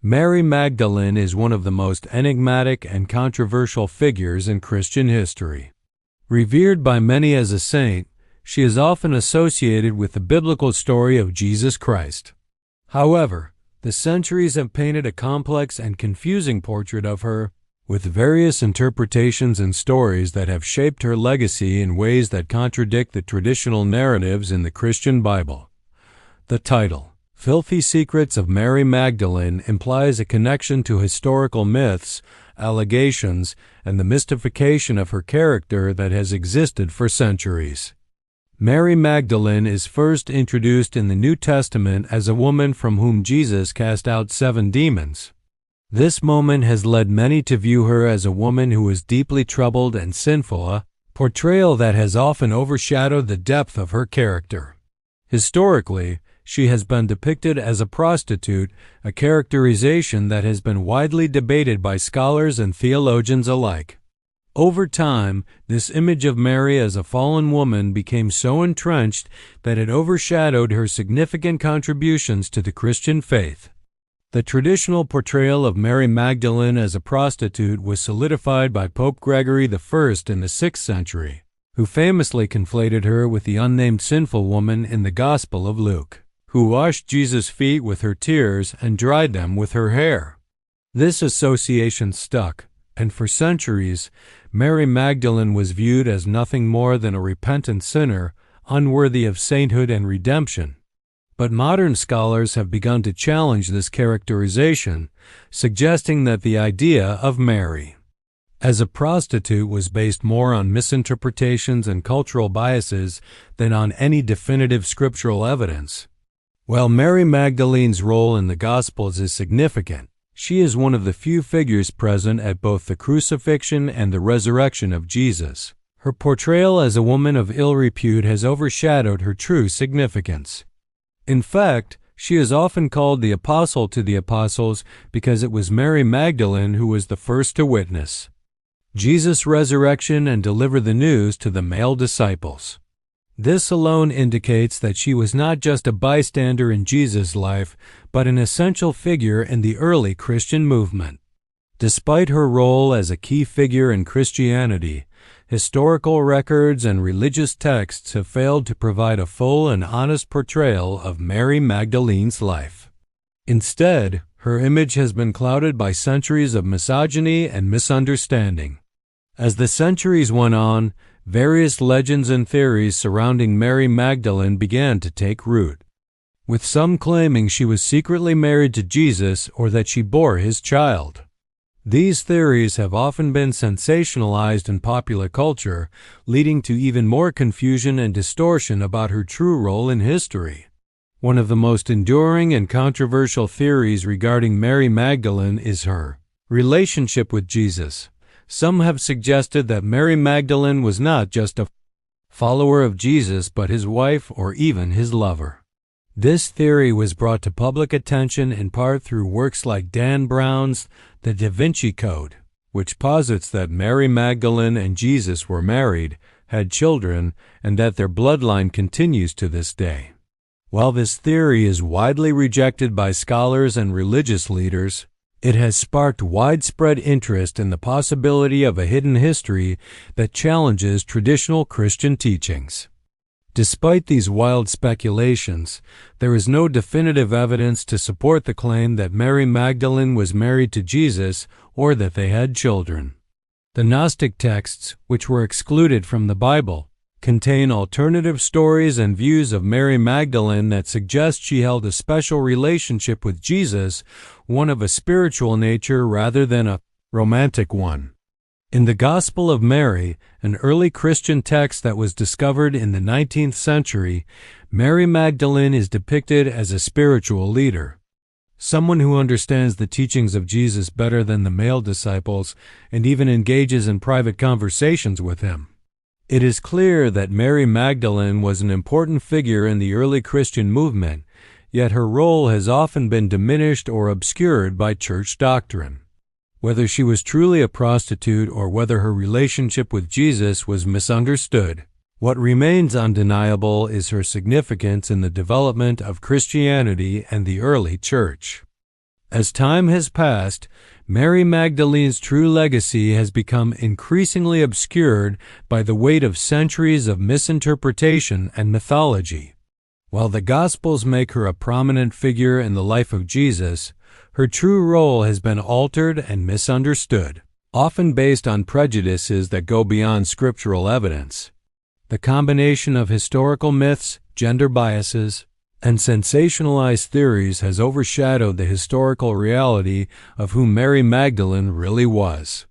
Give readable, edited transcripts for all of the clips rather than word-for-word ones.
Mary Magdalene is one of the most enigmatic and controversial figures in Christian history. Revered by many as a saint, she is often associated with the biblical story of Jesus Christ. However, the centuries have painted a complex and confusing portrait of her, with various interpretations and stories that have shaped her legacy in ways that contradict the traditional narratives in the Christian Bible. The title, Filthy Secrets of Mary Magdalene, implies a connection to historical myths, allegations, and the mystification of her character that has existed for centuries. Mary Magdalene is first introduced in the New Testament as a woman from whom Jesus cast out 7 demons. This moment has led many to view her as a woman who is deeply troubled and sinful, a portrayal that has often overshadowed the depth of her character. Historically, she has been depicted as a prostitute, a characterization that has been widely debated by scholars and theologians alike. Over time, this image of Mary as a fallen woman became so entrenched that it overshadowed her significant contributions to the Christian faith. The traditional portrayal of Mary Magdalene as a prostitute was solidified by Pope Gregory I in the 6th century, who famously conflated her with the unnamed sinful woman in the Gospel of Luke, who washed Jesus' feet with her tears and dried them with her hair. This association stuck, and for centuries, Mary Magdalene was viewed as nothing more than a repentant sinner, unworthy of sainthood and redemption. But modern scholars have begun to challenge this characterization, suggesting that the idea of Mary as a prostitute was based more on misinterpretations and cultural biases than on any definitive scriptural evidence. While Mary Magdalene's role in the Gospels is significant, she is one of the few figures present at both the crucifixion and the resurrection of Jesus. Her portrayal as a woman of ill repute has overshadowed her true significance. In fact, she is often called the apostle to the apostles because it was Mary Magdalene who was the first to witness Jesus' resurrection and deliver the news to the male disciples. This alone indicates that she was not just a bystander in Jesus' life, but an essential figure in the early Christian movement. Despite her role as a key figure in Christianity, historical records and religious texts have failed to provide a full and honest portrayal of Mary Magdalene's life. Instead, her image has been clouded by centuries of misogyny and misunderstanding. As the centuries went on, various legends and theories surrounding Mary Magdalene began to take root, with some claiming she was secretly married to Jesus or that she bore his child. These theories have often been sensationalized in popular culture, leading to even more confusion and distortion about her true role in history. One of the most enduring and controversial theories regarding Mary Magdalene is her relationship with Jesus. Some have suggested that Mary Magdalene was not just a follower of Jesus but his wife or even his lover. This theory was brought to public attention in part through works like Dan Brown's The Da Vinci Code, which posits that Mary Magdalene and Jesus were married, had children, and that their bloodline continues to this day. While this theory is widely rejected by scholars and religious leaders, it has sparked widespread interest in the possibility of a hidden history that challenges traditional Christian teachings. Despite these wild speculations, there is no definitive evidence to support the claim that Mary Magdalene was married to Jesus or that they had children. The Gnostic texts, which were excluded from the Bible, contain alternative stories and views of Mary Magdalene that suggest she held a special relationship with Jesus, one of a spiritual nature rather than a romantic one. In the Gospel of Mary, an early Christian text that was discovered in the 19th century, Mary Magdalene is depicted as a spiritual leader, someone who understands the teachings of Jesus better than the male disciples and even engages in private conversations with him. It is clear that Mary Magdalene was an important figure in the early Christian movement, yet her role has often been diminished or obscured by church doctrine. Whether she was truly a prostitute or whether her relationship with Jesus was misunderstood, what remains undeniable is her significance in the development of Christianity and the early church. As time has passed, Mary Magdalene's true legacy has become increasingly obscured by the weight of centuries of misinterpretation and mythology. While the Gospels make her a prominent figure in the life of Jesus, her true role has been altered and misunderstood, often based on prejudices that go beyond scriptural evidence. The combination of historical myths, gender biases, and sensationalized theories has overshadowed the historical reality of who Mary Magdalene really was.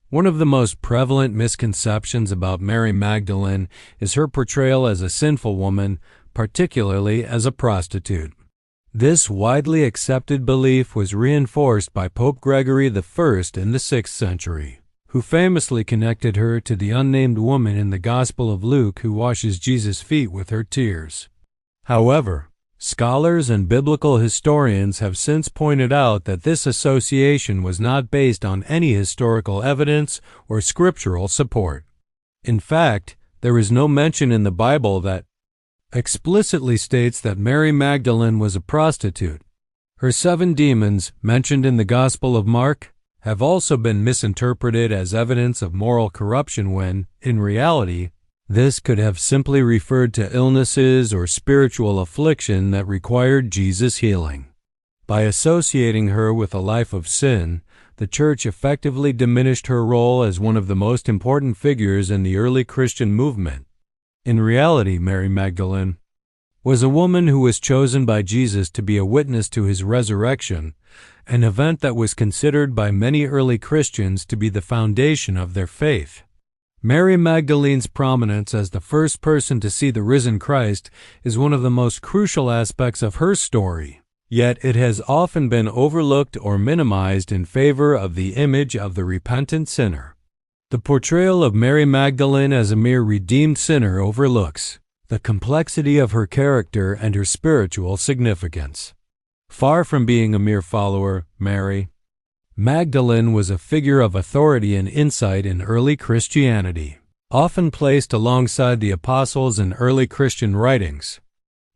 One of the most prevalent misconceptions about Mary Magdalene is her portrayal as a sinful woman, particularly as a prostitute. This widely accepted belief was reinforced by Pope Gregory I in the 6th century, who famously connected her to the unnamed woman in the Gospel of Luke who washes Jesus' feet with her tears. However, scholars and biblical historians have since pointed out that this association was not based on any historical evidence or scriptural support. In fact, there is no mention in the Bible that explicitly states that Mary Magdalene was a prostitute. Her 7 demons, mentioned in the Gospel of Mark, have also been misinterpreted as evidence of moral corruption when, in reality, this could have simply referred to illnesses or spiritual affliction that required Jesus' healing. By associating her with a life of sin, the Church effectively diminished her role as one of the most important figures in the early Christian movement. In reality, Mary Magdalene was a woman who was chosen by Jesus to be a witness to his resurrection, an event that was considered by many early Christians to be the foundation of their faith. Mary Magdalene's prominence as the first person to see the risen Christ is one of the most crucial aspects of her story, yet it has often been overlooked or minimized in favor of the image of the repentant sinner. The portrayal of Mary Magdalene as a mere redeemed sinner overlooks the complexity of her character and her spiritual significance. Far from being a mere follower, Mary Magdalene was a figure of authority and insight in early Christianity, often placed alongside the apostles in early Christian writings.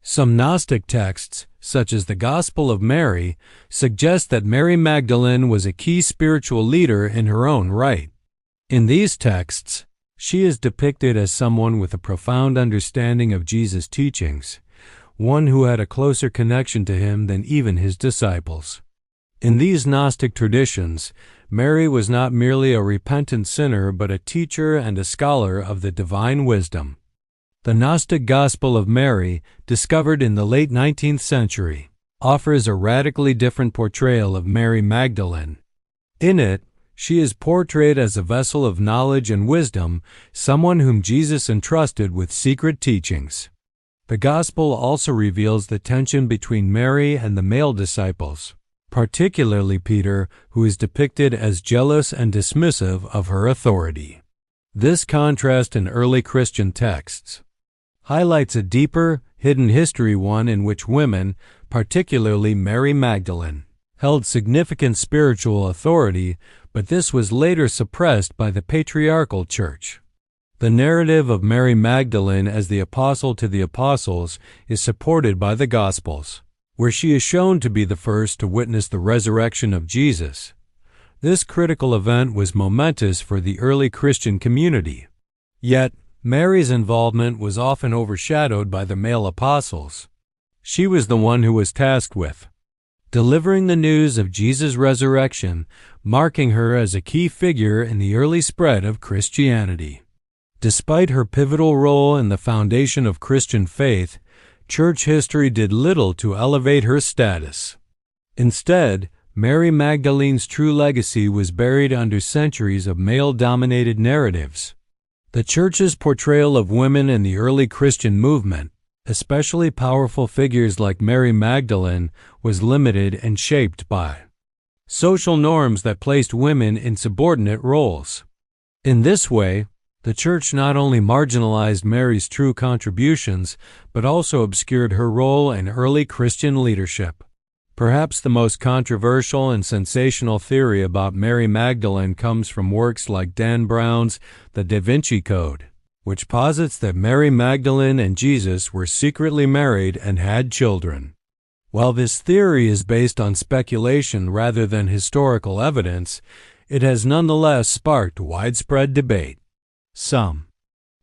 Some Gnostic texts, such as the Gospel of Mary, suggest that Mary Magdalene was a key spiritual leader in her own right. In these texts, she is depicted as someone with a profound understanding of Jesus' teachings, one who had a closer connection to him than even his disciples. In these Gnostic traditions, Mary was not merely a repentant sinner but a teacher and a scholar of the divine wisdom. The Gnostic Gospel of Mary, discovered in the late 19th century, offers a radically different portrayal of Mary Magdalene. In it, she is portrayed as a vessel of knowledge and wisdom, someone whom Jesus entrusted with secret teachings. The Gospel also reveals the tension between Mary and the male disciples, particularly Peter, who is depicted as jealous and dismissive of her authority. This contrast in early Christian texts highlights a deeper, hidden history, one in which women, particularly Mary Magdalene, held significant spiritual authority, but this was later suppressed by the patriarchal church. The narrative of Mary Magdalene as the apostle to the apostles is supported by the Gospels, where she is shown to be the first to witness the resurrection of Jesus. This critical event was momentous for the early Christian community. Yet, Mary's involvement was often overshadowed by the male apostles. She was the one who was tasked with delivering the news of Jesus' resurrection, marking her as a key figure in the early spread of Christianity. Despite her pivotal role in the foundation of Christian faith, church history did little to elevate her status. Instead, Mary Magdalene's true legacy was buried under centuries of male-dominated narratives. The Church's portrayal of women in the early Christian movement, especially powerful figures like Mary Magdalene, was limited and shaped by social norms that placed women in subordinate roles. In this way, the Church not only marginalized Mary's true contributions, but also obscured her role in early Christian leadership. Perhaps the most controversial and sensational theory about Mary Magdalene comes from works like Dan Brown's The Da Vinci Code, which posits that Mary Magdalene and Jesus were secretly married and had children. While this theory is based on speculation rather than historical evidence, it has nonetheless sparked widespread debate. Some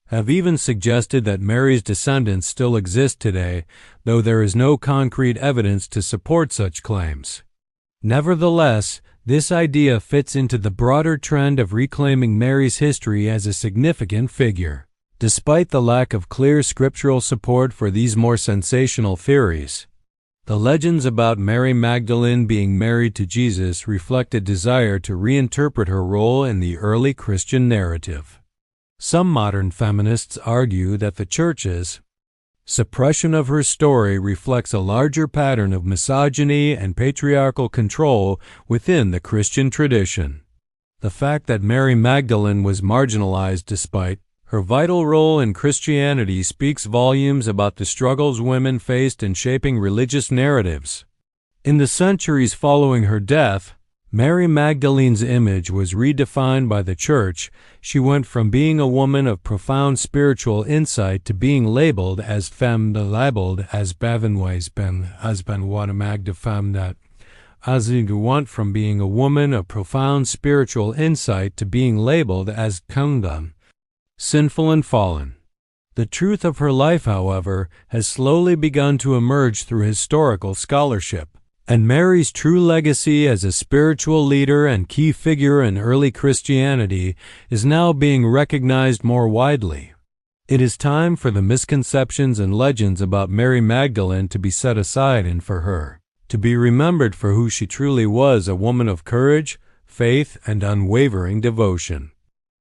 have even suggested that Mary's descendants still exist today, though there is no concrete evidence to support such claims. Nevertheless, this idea fits into the broader trend of reclaiming Mary's history as a significant figure. Despite the lack of clear scriptural support for these more sensational theories, the legends about Mary Magdalene being married to Jesus reflect a desire to reinterpret her role in the early Christian narrative. Some modern feminists argue that the Church's suppression of her story reflects a larger pattern of misogyny and patriarchal control within the Christian tradition. The fact that Mary Magdalene was marginalized despite her vital role in Christianity speaks volumes about the struggles women faced in shaping religious narratives. In the centuries following her death, Mary Magdalene's image was redefined by the Church. She went from being a woman of profound spiritual insight to being labeled as femme, labeled as bevanways ben husband what a magda femme that. As you went from being a woman of profound spiritual insight to being labeled as kundam, sinful and fallen. The truth of her life, however, has slowly begun to emerge through historical scholarship, and Mary's true legacy as a spiritual leader and key figure in early Christianity is now being recognized more widely. It is time for the misconceptions and legends about Mary Magdalene to be set aside and for her to be remembered for who she truly was, a woman of courage, faith, and unwavering devotion.